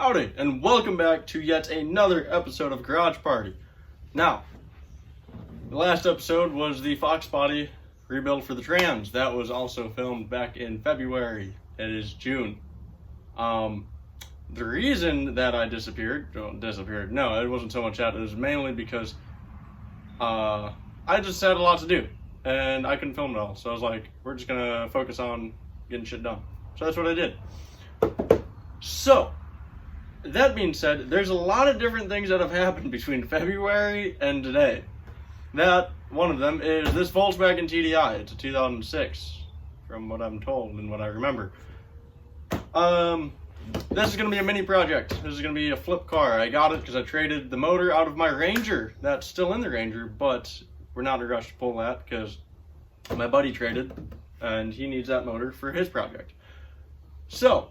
Howdy, and welcome back to yet another episode of Garage Party. Now, the last episode was the Fox body rebuild for the trans. That was also filmed back in February. It is June. The reason that I disappeared, no, it wasn't so much that, it was mainly because I just had a lot to do, and I couldn't film it all. So I was like, we're just gonna focus on getting shit done. So that's what I did. So, that being said, there's a lot of different things that have happened between February and today. That, one of them, is this VolksWagen TDI. It's a 2006, from what I'm told and what I remember. This is going to be a mini project. This is going to be a flip car. I got it because I traded the motor out of my Ranger. That's still in the Ranger, but we're not in a rush to pull that because my buddy traded, and he needs that motor for his project. So,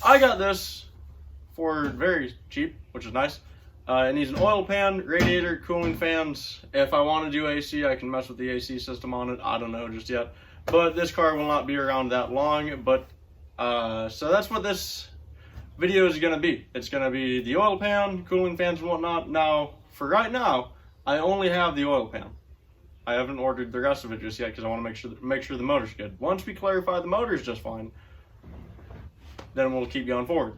I got this for very cheap, which is nice. It needs an oil pan, radiator, cooling fans. If I want to do AC, I can mess with the AC system on it. I don't know just yet. But this car will not be around that long. But so that's what this video is going to be. It's going to be the oil pan, cooling fans, and whatnot. Now, for right now, I only have the oil pan. I haven't ordered the rest of it just yet because I want to make sure the motor's good. Once we clarify the motor's just fine, then we'll keep going forward.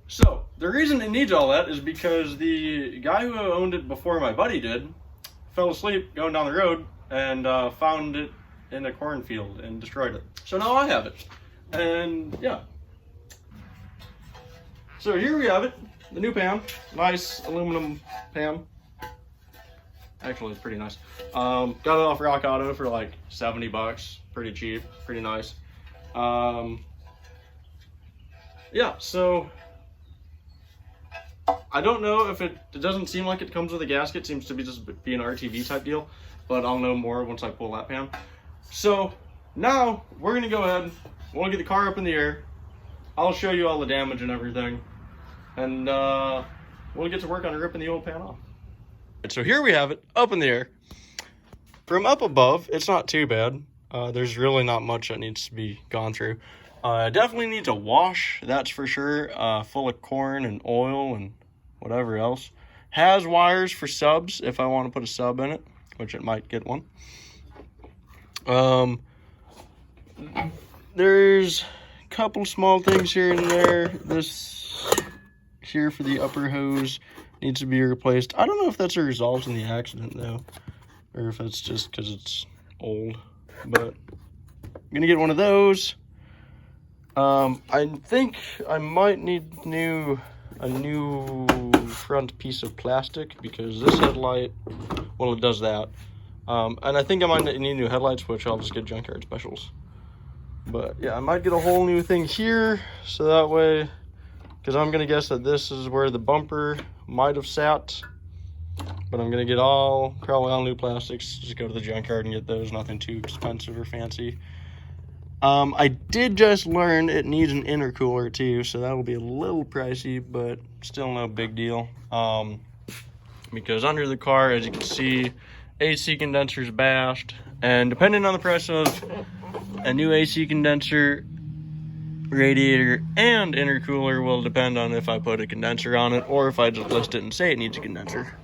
So, the reason it needs all that is because the guy who owned it before my buddy did fell asleep going down the road and found it in a cornfield and destroyed it. So now I have it. And yeah. So here we have it, the new pan. Nice aluminum pan. Actually, it's pretty nice. Got it off Rock Auto for like 70 bucks. Pretty cheap, pretty nice. Yeah, so I don't know if it doesn't seem like it comes with a gasket. It seems to be just be an RTV type deal, but I'll know more once I pull that pan. So now we're gonna go ahead, we'll get the car up in the air. I'll show you all the damage and everything, and we'll get to work on ripping the old pan off. So here we have it, up in the air. From up above, it's not too bad. There's really not much that needs to be gone through. Definitely needs a wash, that's for sure. Full of corn and oil and whatever else. Has wires for subs if I want to put a sub in it, which it might get one. There's a couple small things here and there. This here for the upper hose needs to be replaced. I don't know if that's a result in the accident though, or if it's just because it's old, but I'm gonna get one of those. I think I might need a new front piece of plastic because this headlight, well, it does that. And I think I might need new headlights, which I'll just get junkyard specials. But yeah, I might get a whole new thing here, so that way, because I'm gonna guess that this is where the bumper might have sat. But I'm gonna get probably all new plastics. Just go to the junkyard and get those. Nothing too expensive or fancy. I did just learn it needs an intercooler too, so that will be a little pricey, but still no big deal. Because under the car, as you can see, AC condenser is bashed, and depending on the price of a new AC condenser, radiator, and intercooler will depend on if I put a condenser on it or if I just list it and say it needs a condenser.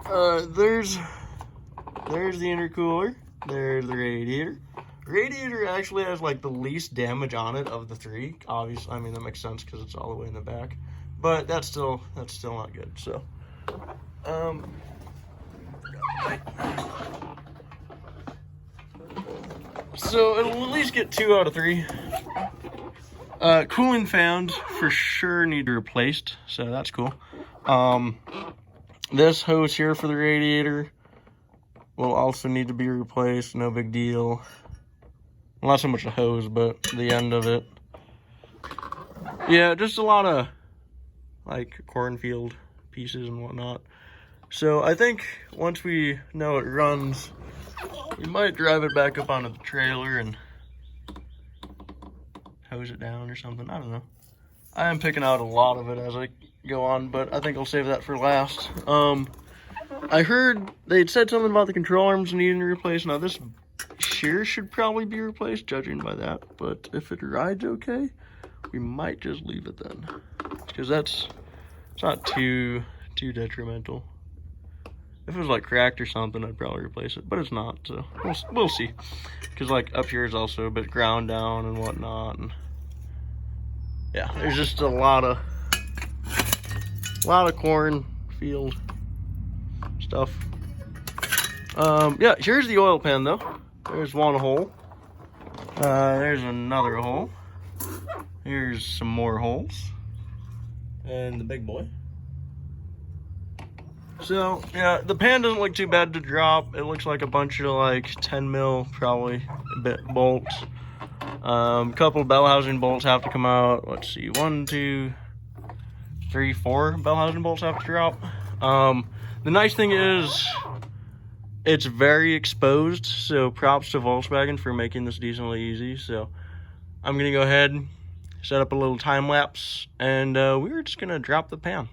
There's the intercooler. There's the radiator. Radiator actually has like the least damage on it of the three. Obviously, I mean that makes sense because it's all the way in the back, but that's still not good. So, so it'll at least get 2 out of 3. Cooling fans for sure need to be replaced, so that's cool. This hose here for the radiator will also need to be replaced. No big deal. Well, not so much the hose, but the end of it. Yeah, just a lot of like cornfield pieces and whatnot. So I think once we know it runs, we might drive it back up onto the trailer and hose it down or something. I don't know. I am picking out a lot of it as I go on, but I think I'll save that for last. I heard they'd said something about the control arms needing to replace. Now this shear should probably be replaced, judging by that, but if it rides okay, we might just leave it then, because it's not too detrimental. If it was like cracked or something, I'd probably replace it, but it's not, so we'll see. Because like up here is also a bit ground down and whatnot, and yeah, there's just a lot of corn field stuff. Yeah, here's the oil pan though. There's one hole. There's another hole. Here's some more holes. And the big boy. So, yeah, the pan doesn't look too bad to drop. It looks like a bunch of like 10 mil, probably, bolts. Couple bell housing bolts have to come out. Let's see, 1, 2, 3, 4 bell housing bolts have to drop. The nice thing is, it's very exposed, so props to VolksWagen for making this decently easy. So, I'm gonna go ahead, set up a little time lapse, and we're just gonna drop the pan.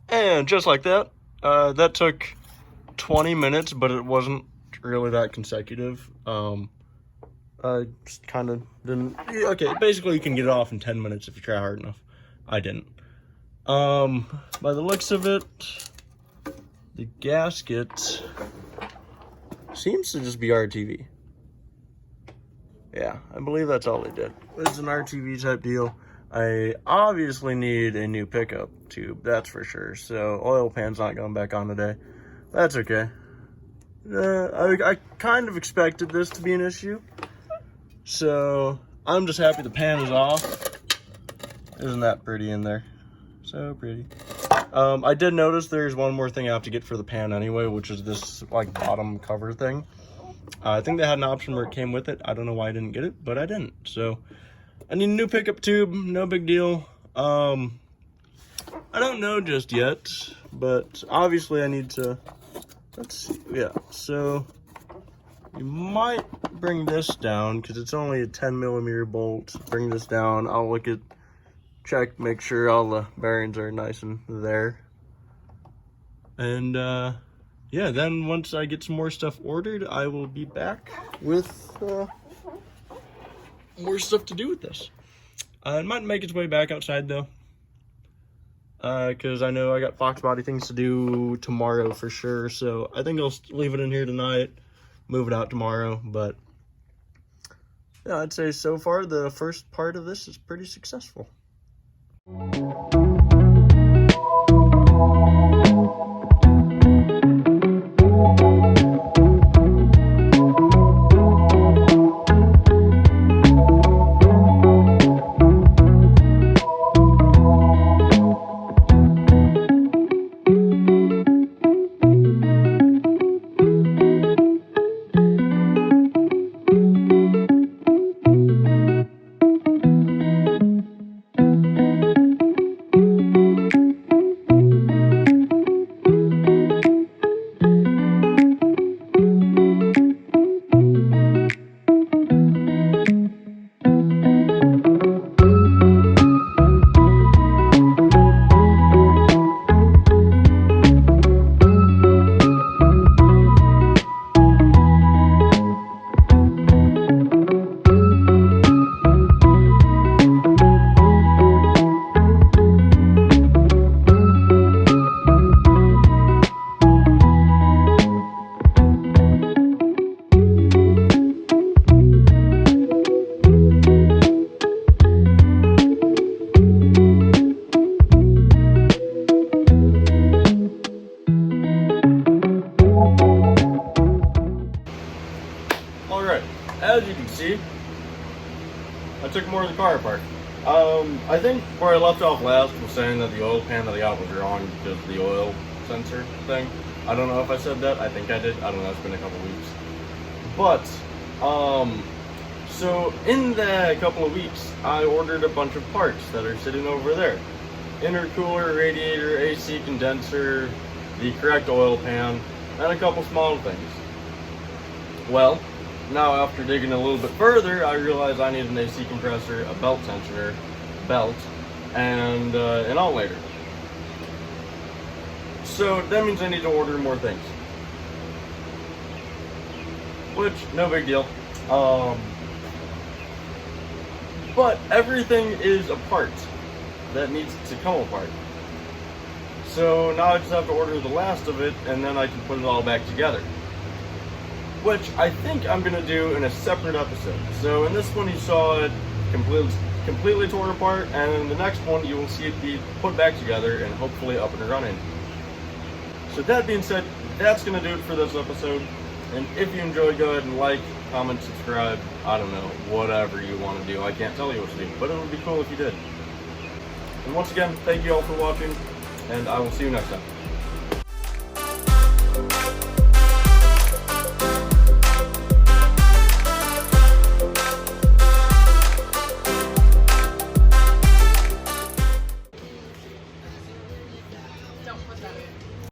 And just like that, that took 20 minutes, but it wasn't really that consecutive. I just kind of didn't. Okay, basically you can get it off in 10 minutes if you try hard enough. I didn't. By the looks of it, the gasket seems to just be RTV. Yeah, I believe that's all they did. It's an RTV type deal. I obviously need a new pickup tube, that's for sure. So oil pan's not going back on today. That's okay. I kind of expected this to be an issue. So I'm just happy the pan is off. Isn't that pretty in there? So pretty. I did notice there's one more thing I have to get for the pan anyway, which is this like bottom cover thing. I think they had an option where it came with it. I don't know why I didn't get it, but I didn't. So I need a new pickup tube, no big deal. I don't know just yet, but obviously I need to, let's see, yeah. So you might bring this down because it's only a 10mm bolt. Bring this down, I'll look at, check, make sure all the bearings are nice and there. And yeah, then once I get some more stuff ordered, I will be back with more stuff to do with this. It might make its way back outside though, because I know I got Fox body things to do tomorrow for sure. So I think I'll leave it in here tonight, move it out tomorrow. But yeah, I'd say so far the first part of this is pretty successful. I took more of the car apart. I think where I left off last was saying that the oil pan that I got was wrong because of the oil sensor thing. I don't know if I said that. I think I did. I don't know. It's been a couple weeks. But, so in the couple of weeks, I ordered a bunch of parts that are sitting over there. Intercooler, radiator, AC condenser, the correct oil pan, and a couple small things. Well, now after digging a little bit further, I realized I need an AC compressor, a belt tensioner, and an alternator. So that means I need to order more things. Which, no big deal. But everything is a part that needs to come apart. So now I just have to order the last of it, and then I can put it all back together. Which I think I'm going to do in a separate episode. So in this one you saw it completely torn apart, and in the next one you will see it be put back together and hopefully up and running. So that being said, that's going to do it for this episode. And if you enjoyed, go ahead and like, comment, subscribe, I don't know, whatever you want to do. I can't tell you what to do, but it would be cool if you did. And once again, thank you all for watching, and I will see you next time. Don't put that in.